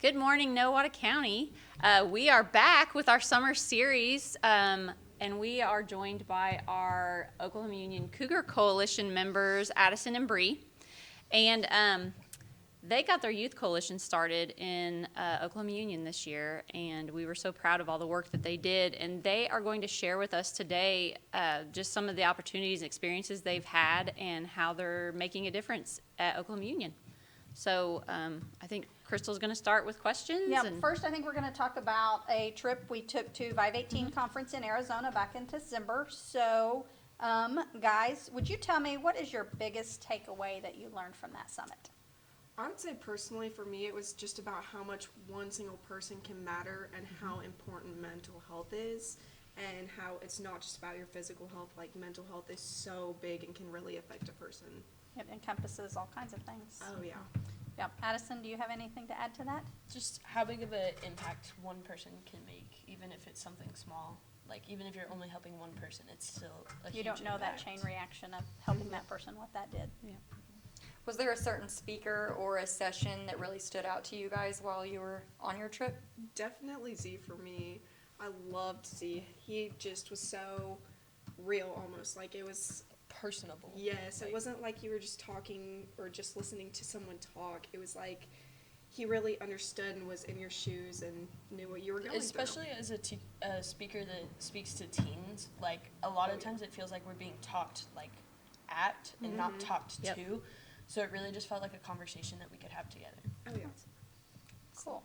Good morning, Nowata County. We are back with our summer series, and we are joined by our Oklahoma Union Cougar Coalition members, Addison and Bree. And they got their youth coalition started in Oklahoma Union this year, and we were so proud of all the work that they did. And they are going to share with us today just some of the opportunities and experiences they've had and how they're making a difference at Oklahoma Union. So I think Crystal's going to start with questions. Yeah, first I think we're going to talk about a trip we took to Vive 18 conference in Arizona back in December. So, guys, would you tell me what is your biggest takeaway that you learned from that summit? I would say personally for me it was just about how much one single person can matter and how important mental health is and how it's not just about your physical health. Like mental health is so big and can really affect a person. It encompasses all kinds of things. Oh yeah. Yeah, Addison, do you have anything to add to that? Just how big of an impact one person can make, even if it's something small. Like, even if you're only helping one person, it's still a huge You don't know impact. that chain reaction of helping that person, what that did. Yeah. Was there a certain speaker or a session that really stood out to you guys while you were on your trip? Definitely Z for me. I loved Z. He just was so real almost. Like it was Personable. Yes, it wasn't like you were just talking or just listening to someone talk. It was like he really understood and was in your shoes and knew what you were going Especially as a speaker that speaks to teens, like, a lot of times it feels like we're being talked, like, at and not talked Yep. to. So it really just felt like a conversation that we could have together. through. Oh yeah. Cool.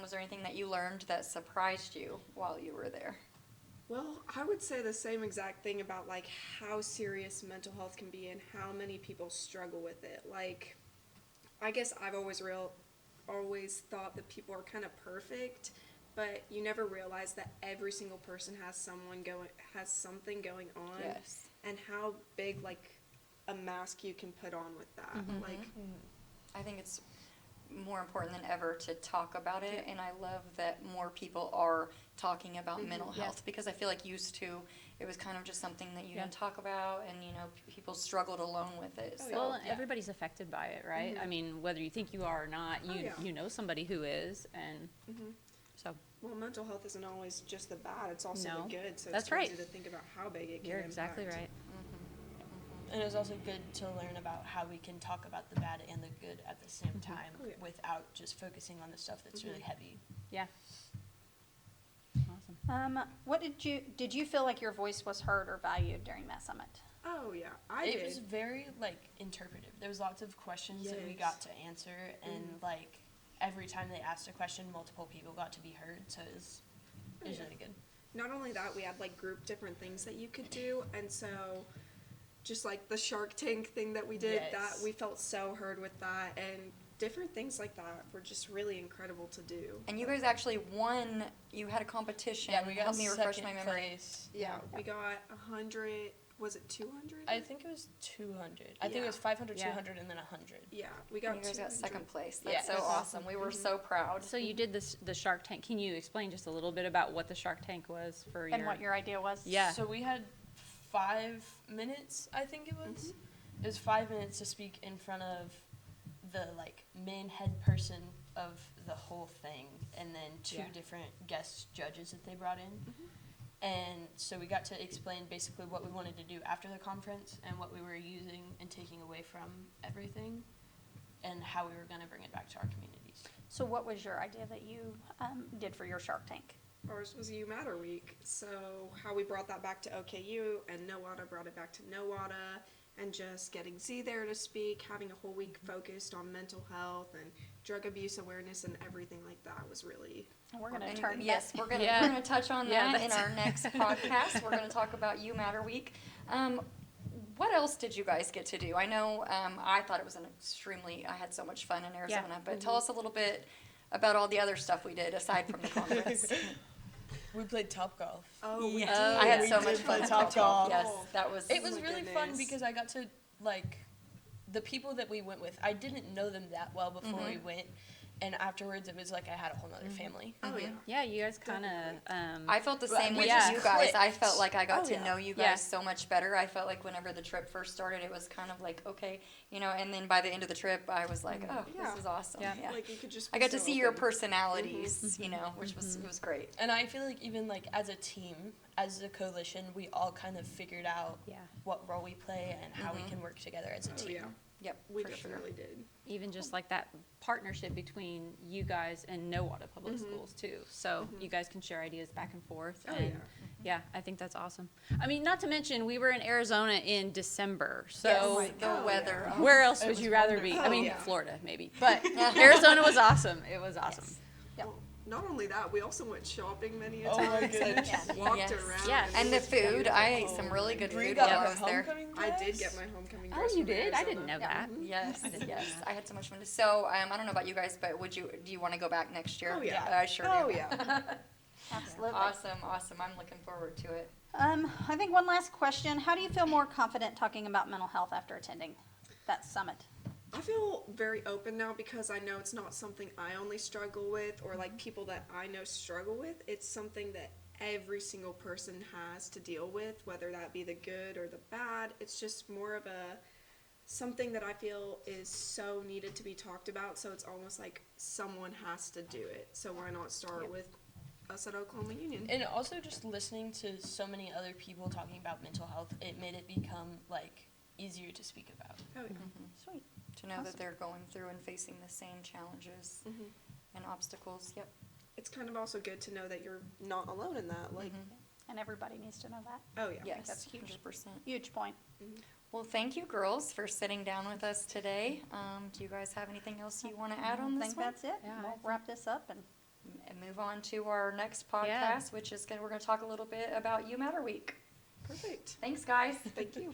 Was there anything that you learned that surprised you while you were there? Well, I would say the same exact thing about like how serious mental health can be and how many people struggle with it. Like, I guess I've always thought that people are kind of perfect, but you never realize that every single person has something going on, Yes. and how big like a mask you can put on with that. Like, I think it's more important than ever to talk about it, and I love that more people are talking about mental health, because I feel like used to it was kind of just something that you didn't talk about, and people struggled alone with it. So Well, everybody's affected by it, right? I mean, whether you think you are or not, you know somebody who is, and so well, mental health isn't always just the bad; it's also No, the good. So that's it's right. easy to think about how big it can you're exactly impact. right. And it was also good to learn about how we can talk about the bad and the good at the same time Oh, yeah. without just focusing on the stuff that's really heavy. Yeah. Awesome. What did you feel like your voice was heard or valued during that summit? Oh yeah, I It did. was very, like, interpretive. There was lots of questions that we Yes. got to answer, and, like, every time they asked a question, multiple people got to be heard, so it was Yeah. really good. Not only that, we had like grouped different things that you could do, and so just like the Shark Tank thing that we did, Yes. that we felt so heard with that, and different things like that were just really incredible to do. And you guys actually won. You had a competition. Yeah, we got Help me refresh my second memory. place. Yeah, we got 100. Was it 200? I think it was 200. I think it Yeah. was 500, Yeah. 200, and then 100. Yeah, we And you got. guys got 200. second place. Yeah. That's so That's awesome. We were so proud. So you did the Shark Tank. Can you explain just a little bit about what the Shark Tank was for And what your idea was? Yeah. So we had 5 minutes, I think it was. It was 5 minutes to speak in front of the, like, main head person of the whole thing, and then 2 different guest judges that they brought in. And so we got to explain basically what we wanted to do after the conference and what we were using and taking away from everything, and how we were going to bring it back to our communities. So what was your idea that you did for your Shark Tank? Ours was You Matter Week, so how we brought that back to OKU, and Nowata brought it back to Nowata, and just getting Z there to speak, having a whole week focused on mental health and drug abuse awareness and everything like that was really. And we're going to And turn. yes, we're gonna Yeah. we're gonna touch on Yeah, that in that's- our next podcast. We're gonna talk about You Matter Week. What else did you guys get to do? I know I thought it was I had so much fun in Arizona, but tell us a little bit about all the other stuff we did aside from the conference. We played Topgolf. Oh, we did. I had so much did fun play at Topgolf. Topgolf. Yes, that was. It was my really fun goodness. because I got to, like, the people that we went with, I didn't know them that well before we went, and afterwards it was like I had a whole nother family. Oh yeah. Yeah, you guys kind of. I felt the same we with just you guys. I clicked. felt like I got Oh, to yeah. know you Yeah. guys so much better. I felt like whenever the trip first started, it was kind of like, okay, you know, and then by the end of the trip, I was like, oh, Yeah. this is awesome. Yeah. Yeah. Like you could just. I be got to so see your open. personalities, you know, which was it was great. And I feel like even like as a team, as a coalition, we all kind of figured out Yeah. what role we play and how we can work together as a Oh team. yeah. Yep, We for sure. definitely did. Even just like that partnership between you guys and Nowata Public Schools too. So you guys can share ideas back and forth. Oh, And yeah, I think that's awesome. I mean, not to mention we were in Arizona in December. So Yes, the Oh, weather. Oh, where else It would was you rather be? I wonderful. mean, Oh, yeah. Florida maybe, but Arizona was awesome. It was awesome. Yep. Well, not only that, we also went shopping many a Oh my times and goodness. just walked Yes. around. Yes. And it the was food, beautiful. I ate some really good Bree food got while I her was there. homecoming I did dress? get my homecoming Oh, dress. you from did? I didn't Arizona. know that. Yes, yes, I had so much fun. So I don't know about you guys, but do you want to go back next year? Oh, yeah. I sure do. Oh yeah. Absolutely. Awesome. I'm looking forward to it. I think one last question. How do you feel more confident talking about mental health after attending that summit? I feel very open now because I know it's not something I only struggle with or like people that I know struggle with. It's something that every single person has to deal with, whether that be the good or the bad. It's just more of something that I feel is so needed to be talked about. So it's almost like someone has to do it. So why not start with us at Oklahoma Union? And also just listening to so many other people talking about mental health, it made it become like easier to speak about. Oh yeah. Sweet. To know that they're going through and facing the same challenges and obstacles. Yep. It's kind of also good to know that you're not alone in that. Like, And everybody needs to know that. oh yeah. Yes, that's huge. 100%. Huge point. Well, thank you, girls, for sitting down with us today. Do you guys have anything else you want to add on I this think one? that's it. Yeah, I We'll think- wrap this up and And move on to our next podcast, Yeah. which is we're going to talk a little bit about You Matter Week. Perfect. Thanks, guys. Thank you.